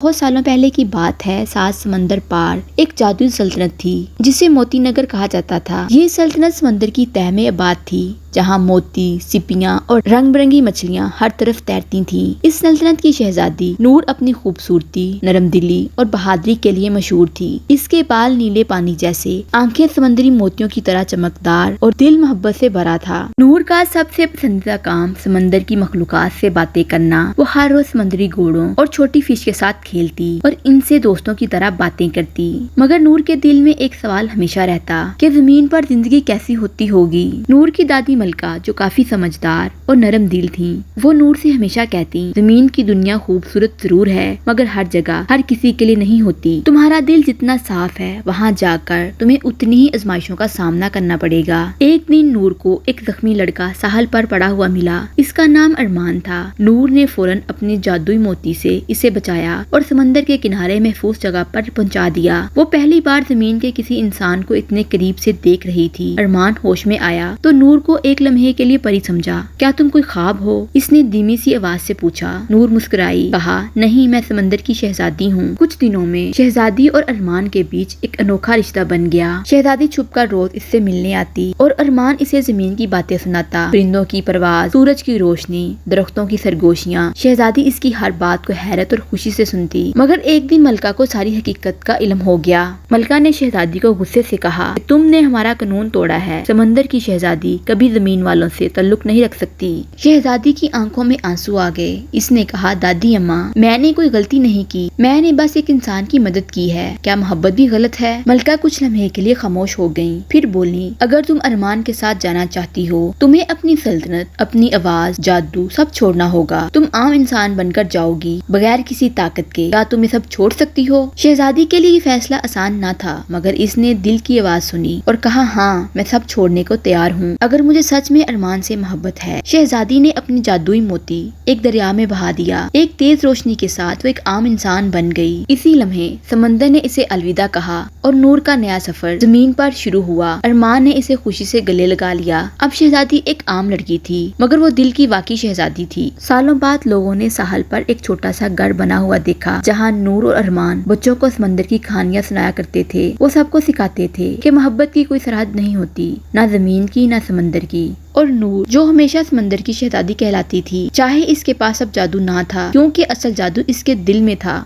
بہت سالوں پہلے کی بات ہے، 7 سمندر پار ایک جادوئی سلطنت تھی جسے موتی نگر کہا جاتا تھا۔ یہ سلطنت سمندر کی تہہ میں آباد تھی جہاں موتی، سپیاں اور رنگ برنگی مچھلیاں ہر طرف تیرتی تھیں۔ اس سلطنت کی شہزادی نور اپنی خوبصورتی، نرم دلی اور بہادری کے لیے مشہور تھی۔ اس کے بال نیلے پانی جیسے، آنکھیں سمندری موتیوں کی طرح چمکدار اور دل محبت سے بھرا تھا۔ نور کا سب سے پسندیدہ کام سمندر کی مخلوقات سے باتیں کرنا۔ وہ ہر روز سمندری گھوڑوں اور چھوٹی فش کے ساتھ کھیلتی اور ان سے دوستوں کی طرح باتیں کرتی۔ مگر نور کے دل میں ایک سوال ہمیشہ رہتا کہ زمین پر زندگی کیسی ہوتی ہوگی۔ نور کی دادی ملکہ، جو کافی سمجھدار اور نرم دل تھیں، وہ نور سے ہمیشہ کہتی، زمین کی دنیا خوبصورت ضرور ہے مگر ہر جگہ ہر کسی کے لیے نہیں ہوتی۔ تمہارا دل جتنا صاف ہے وہاں جا کر تمہیں اتنی ہی آزمائشوں کا سامنا کرنا پڑے گا۔ ایک دن نور کو ایک زخمی لڑکا ساحل پر پڑا ہوا ملا۔ اس کا نام ارمان تھا۔ نور نے فوراً اپنی جادوئی موتی سے اسے بچایا اور سمندر کے کنارے محفوظ جگہ پر پہنچا دیا۔ وہ پہلی بار زمین کے کسی انسان کو اتنے قریب سے دیکھ رہی تھی۔ ارمان ہوش میں آیا تو نور کو ایک لمحے کے لیے پری سمجھا۔ کیا تم کوئی خواب ہو؟ اس نے دھیمی سی آواز سے پوچھا۔ نور مسکرائی، کہا، نہیں، میں سمندر کی شہزادی ہوں۔ کچھ دنوں میں شہزادی اور ارمان کے بیچ ایک انوکھا رشتہ بن گیا۔ شہزادی چھپ کر روز اس سے ملنے آتی اور ارمان اسے زمین کی باتیں سناتا، پرندوں کی پرواز، سورج کی روشنی، درختوں کی سرگوشیاں۔ شہزادی اس کی ہر بات کو حیرت اور خوشی سے سنتی۔ مگر ایک دن ملکہ کو ساری حقیقت کا علم ہو گیا۔ ملکہ نے شہزادی کو غصے سے کہا، تم نے ہمارا قانون توڑا ہے۔ سمندر کی شہزادی کبھی زمین والوں سے تعلق نہیں رکھ سکتی۔ شہزادی کی آنکھوں میں آنسو آ گئے۔ اس نے کہا، دادی اماں، میں نے کوئی غلطی نہیں کی، میں نے بس ایک انسان کی مدد کی ہے۔ کیا محبت بھی غلط ہے؟ ملکہ کچھ لمحے کے لیے خاموش ہو گئیں، پھر بولی، اگر تم ارمان کے ساتھ جانا چاہتی ہو، تمہیں اپنی سلطنت، اپنی آواز، جادو سب چھوڑنا ہوگا۔ تم عام انسان بن کر جاؤ گی، بغیر کسی طاقت کے۔ کیا تم یہ سب چھوڑ سکتی ہو؟ شہزادی کے لیے یہ فیصلہ آسان نہ تھا، مگر اس نے دل کی آواز سنی اور کہا، ہاں، میں سب چھوڑنے کو تیار ہوں، اگر مجھے سچ میں ارمان سے محبت ہے۔ شہزادی نے اپنی جادوئی موتی ایک دریا میں بہا دیا۔ ایک تیز روشنی کے ساتھ وہ ایک عام انسان بن گئی۔ اسی لمحے سمندر نے اسے الوداع کہا اور نور کا نیا سفر زمین پر شروع ہوا۔ ارمان نے اسے خوشی سے گلے لگا لیا۔ اب شہزادی ایک عام لڑکی تھی، مگر وہ دل کی واقعی شہزادی تھی۔ سالوں بعد لوگوں نے ساحل پر ایک چھوٹا سا گھر بنا ہوا دیکھا، جہاں نور اور ارمان بچوں کو سمندر کی کہانیاں سنایا کرتے تھے۔ وہ سب کو سکھاتے تھے کہ محبت کی کوئی سرحد نہیں ہوتی، نہ زمین کی نہ سمندر کی۔ اور نور، جو ہمیشہ سمندر کی شہزادی کہلاتی تھی، چاہے اس کے پاس اب جادو نہ تھا، کیونکہ اصل جادو اس کے دل میں تھا۔